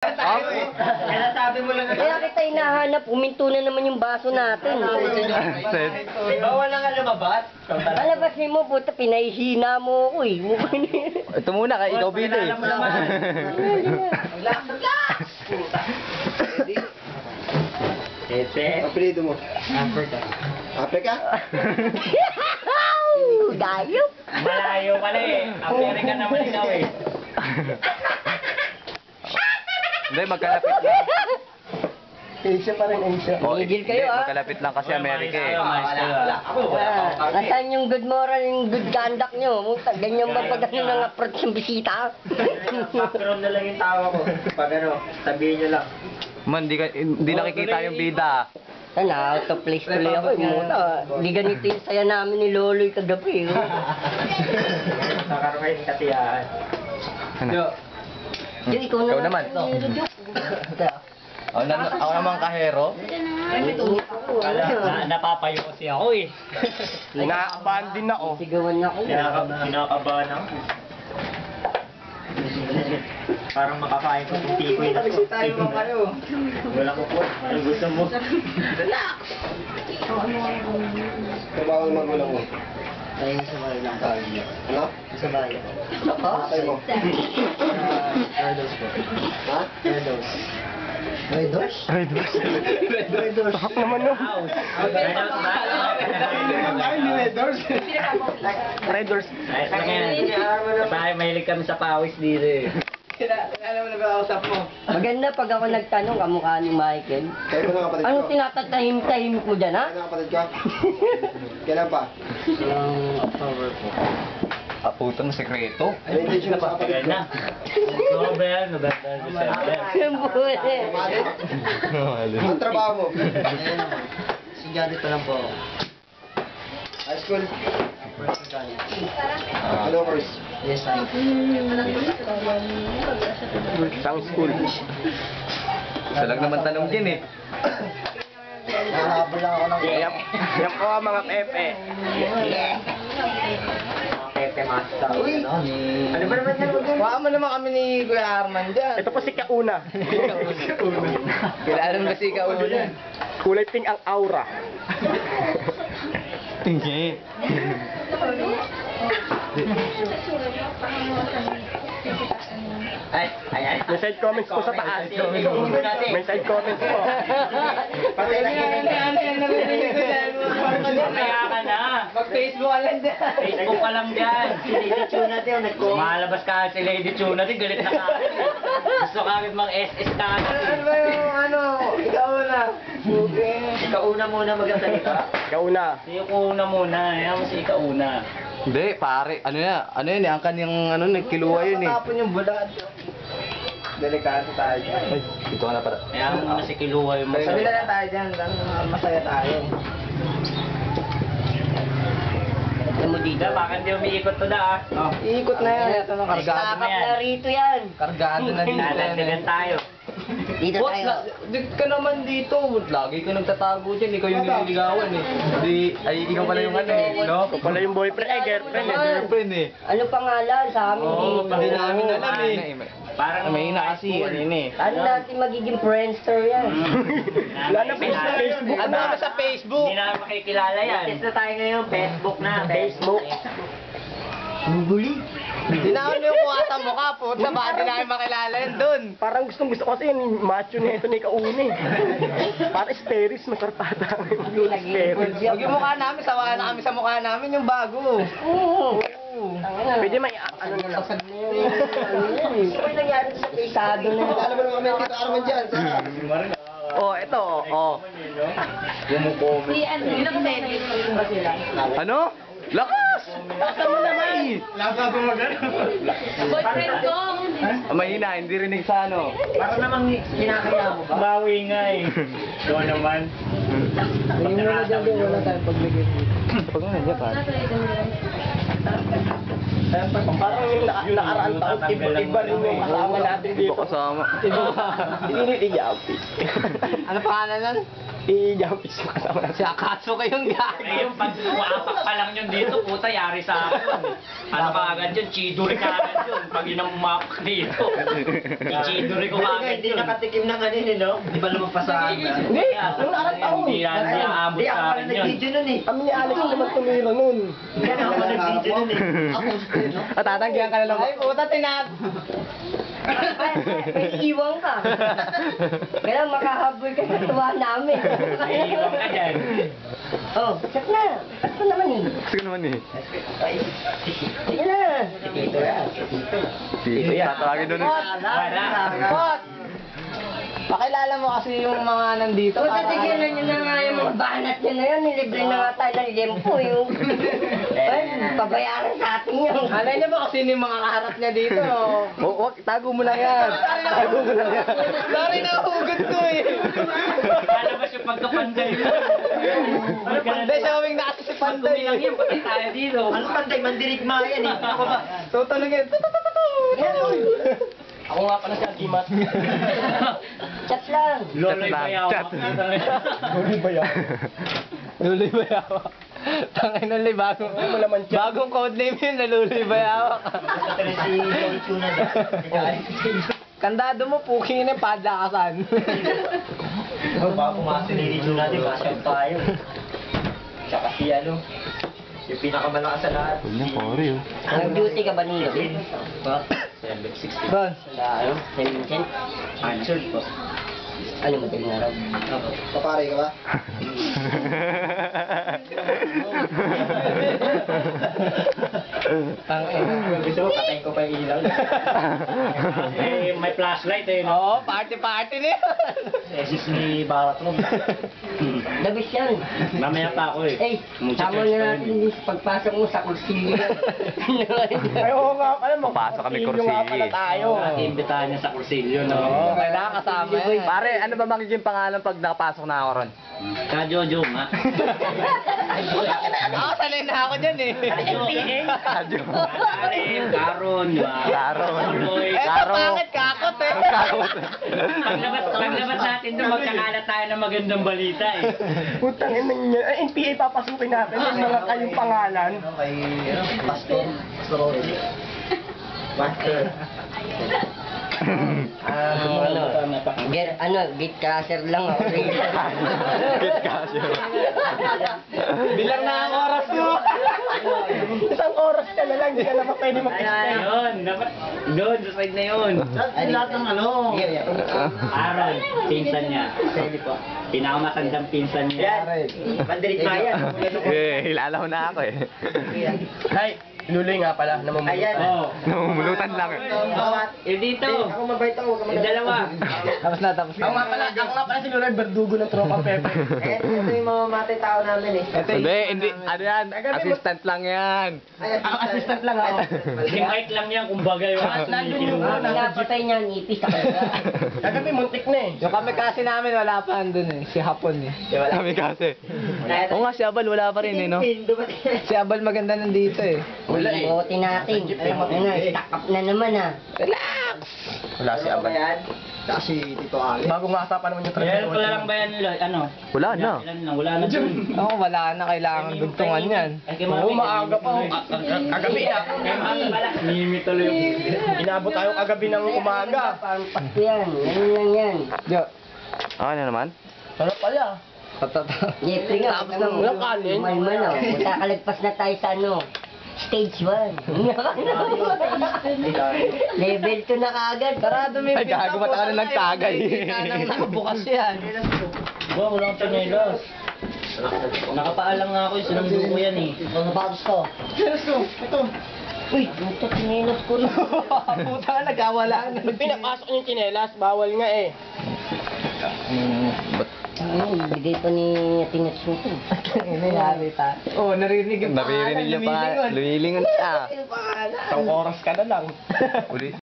Kaya sabi mo lang. Kaya kita hinahanap, huminto na naman yung baso natin. Bawal na nga lumabas. Palabasin mo, puta, pinahihina mo ako eh. Ito muna, kay ikaw bida eh. Ete. Apelido mo? Africa. Africa? Dayop. Malayo pala eh. Amerika naman ikaw eh. Hindi, magkalapit lang. Asia pa rin, Asia. Tigil kayo, ah. Magkalapit lang kasi Amerika eh. Nasaan yung good moral, yung good conduct nyo? Muta, ganyan ba pag ano nang approach yung bisita? Background na lang yung tawa ko. Pag ano, sabihin nyo lang. Man, hindi nakikita yung bida. Sana, out of place tuloy ako. Muta, di ganito yung saya namin ni Loloy kagabi. Nakaroon kayo ng katiyahan. Ano? Yung ikaw Ikaw naman. Ako naman kahero. Napapayo kasi ako eh. Nakakabahan din ako. Sigawan na ako. Kinakabahan ako. Parang makakain ko ng tikoy na to. Wala ko po. Ano gusto mo? Trabaho ng magulang mo. Tayo sa bahay lang. Ano? Sa bahay. Patay mo. Redos po. Ha? Redos. Redos? Redors. Tahak naman no. Ay, hindi Redors. Redors. Tayo mahilig kami sa pawis dito eh. Alam mo na ba usap mo? Maganda pag ako nagtanong, kamukha ni Michael. Kayo mo na kapatid ko. Anong tinatatahim-tahimik mo dyan, ha? Kailan kapatid ka? Kailan pa? October po. Ah, putang sekreto. Ano yung intention mo sa kapatid ko? Na. November, December. Siyempre. Ang trabaho mo? Si Johnny pa lang po. High school? First Johnny. Ano course? Yes, I. Isang school. Isa lang naman tanong din eh. Nahabol lang ako ng Yan po ang mga pepe. Pepe Master. Ano ba naman yan? Baka mo naman kami ni Kuya Arman dyan. Ito po si Kauna. Kilala mo ba si ikaw dyan? Kulay pink ang aura. Hindi. Ay. May side comments po sa taas. May side comments po. Kaya ka na. Mag-Facebook ka lang dyan. Facebook ka lang dyan. Lady Chuna din, Malabas ka si Lady Chuna din, galit na ka. Gusto ka agad mang SS ka. Ano ba yung ano? Ikaw na. Ikaw una muna magsalita. Kauna. Si una muna, yan mo si Ikauna. Hindi, pare. Ano yun eh. Ang kanyang nagkiluwa yun eh. Tapon yung bulad. Delikado tayo. Ay, dito ka na pala. Kaya mo muna si Kiluwa yung Sabi na lang tayo dyan. Masaya tayo. Alam mo dito. Bakit di umiikot to da ah? Iikot na yan. Ito na kargado. Stop up na rito yan. Kargado na dito. Natatigan tayo. Dito tayo. Di ka naman dito. Lagi ka nagtatago dyan. Ikaw yung nililigawan eh. Ay, ikaw pala yung ano eh. No? Ito pala yung boyfriend. Girlfriend. Girlfriend eh. Ano pangalan sa amin Oo, dito? hindi namin alam eh. Parang May ina kasi. Ano yun eh. Ano natin magiging friendster yan? Wala na Facebook. Ano naman sa Facebook? Hindi na makikilala yan. Test na tayo ngayon, Facebook na. Facebook. Dinahon yung kuwata mo ka. Puta, baka di namin makilala yun dun. Parang gusto kasi yun, macho na ito ni Kauni. Para Asteris, masarpata. Asteris. Huwag yung mukha namin. Sawa na kami sa mukha namin yung bago. Oo. Pwede may ano na lang. Ano nangyari sa pesado na yun? Alam mo naman kami dito Arman dyan. Oh, ito. Oh. Ano? Lakas! Lakas mo naman! Boyfriend ko! Mahina, hindi rinig sa ano. Para namang kinakaya mo ba? Bawi nga eh. Ito naman. Hindi mo na dyan, wala tayong pagbigay. Pag nga nandiyan pa. Parang yung nakaraan taon, iba rin yung kasama natin Iba dito. kasama. Hindi ni Yapi. Ano pangalan nun? I-jumpis yung kasama natin. Si Akatsu kayong gagi. Eh, yung pag umapak pa lang yun dito, puta, yari sa akin. Ano ka agad yun? Chidori ka agad yun. Pag yun ang umapak dito. I-chidori ko agad Hindi yun. nakatikim ng ano yun, no? Di ba naman pasahan ba? Hindi, nung nakataon. Hindi aabot Hindi, ako sa pala akin yun. nag-video nun eh. Kami ni Alex naman tumira nun. Hindi ako nag-video nun eh. At tatanggihan ka na lang. Ay, puta, May iwan ka. Kaya makahabol ka sa tuwa namin. Iiwan ka dyan. Oh, check na. At ko naman eh. Gusto ko naman eh. Sige na. Dito yan. Dito yan. Tatawagin doon eh. Wala. Pot! Pakilala mo kasi yung mga nandito. Kung tatigilan nyo na nga yung mga banat nyo na yan, nilibre na nga tayo ng limpo yung... Ay, pabayaran sa atin yun. Alay niya ba kasi yung mga kaharap niya dito? Wag, tago mo lang yan. Tago mo lang yan. Sorry, nahugot ko eh. Lalabas yung pagkapanday mo. Hindi, showing na kasi si Pag Panday. kumilang yan, pati tayo dito. Ano pantay? Mandirigma yan eh. Ako ba? Tutulungin. Ako nga pala si Agimat. Chat lang. Loloy bayaw. Chat. Huli ba yan? Luloy Bayawa. Tangay ng bagong codename yun, Luloy Bayawa. Ito rin si Joey Tuna dyan. Kandado mo, puking na padlakasan. Baka pumasok ni Tuna natin, kasya tayo. Tsaka si ano, yung pinakamalakas sa lahat. Nag-duty ka ba nilo? Ron, Ano? Sa Vincent? Answered po. Ano madaling araw? Papare ka ba? tangay. Gusto mo, patayin ko pa yung ilaw. Eh, may flashlight eh. no? Oo, party-party na yan. Esis ni Barat mo. Dabis yan. Mamaya pa ako eh. Eh, sama na natin yung pagpasok mo sa kursilyo. Ay, oo nga. Alam mo, Papasok kami kursilyo nga pala tayo. Imbitahan niya sa kursilyo, no? Oo, kailangan kasama yan. Pare, ano ba magiging pangalan pag nakapasok na ako ron? Ka Jojo nga. Ako, sanay na ako dyan eh. Karin, Karon, di ba? Karon. Tuloy. Eto, bakit kakot eh? Paglabas natin doon, magkakalat tayo ng magandang balita eh. Putang ina niya. Ay, NPA papasukin natin. Yung mga kayong pangalan. Kay, Pastor. Pastor Rodri. Pastor. Beat caster lang ako. Bilang na ang oras nyo. Isang oras ka na lang. Hindi ka naman pwede mag-extend. Ayun, dapat doon, sa side na yun. Ay, lahat ng ano. Aaron, pinsan niya. Pinakamatandang pinsan niya. Yan. Mandirigma yan. Hilala ko na ako eh. Hay, luloy nga pala. Ayan. Oo. Namumulutan lang eh. Eh dito. Ako mabait ako. Huwag ka Eh dalawa. Tapos na, tapos Ako nga pala si Luloy, berdugo ng tropa Pepe. Ito yung mamamatay tao namin eh. Hindi. Ano yan? Assistant lang yan. Assistant lang ako. Invite lang yan, kumbaga yung Nandun yung una. Pinapatay niya ang ipis sa kanila. Kagabi, muntik na eh. Yung kami kasi namin, wala pa andun eh. Si Hapon eh. Kami kasi. Oo nga, si Abal wala pa rin eh, no? Si Abal maganda nandito eh. Wala eh. Buti natin. Ano, stack up na naman ah. Relax! Wala si Abad. Kasi Tito Ali. Bagong masapan naman yung Meron pala lang ba yan nila? Ano? Wala na. Ilan lang, wala na dun. Oo, wala na. Kailangan dugtungan yan. Ay, kay Oo, Mami, maaga pa. Kagabi na. Kay Mami pala. Mimi tuloy yung... Inabot tayo kagabi ng umaga. Parang pasto yan. Ganun lang yan. Yo. Ano naman? Sarap pala. Jeffrey nga. Tapos ng walang kanin. Malman oh. Magkakalagpas na tayo sa ano. Stage 1. Level 2 na kaagad. Sarado may Ay, gago, mata ka na nagtagay. Nakabukas yan. Ba, wala akong panelos. Nakapaalang nga ako, sinamdo ko yan eh. Mga bags ko. Ito. Uy, ito chinelos ko rin. Puta ka, nagkawala na. Pinapasok yung chinelas, bawal nga eh. Bigay pa ni Atinat Suto. Nangyari ta. Oo, naririnig yung pangalan. Naririnig yung pangalan. Lumilingon siya. Isang oras ka na lang. Uli.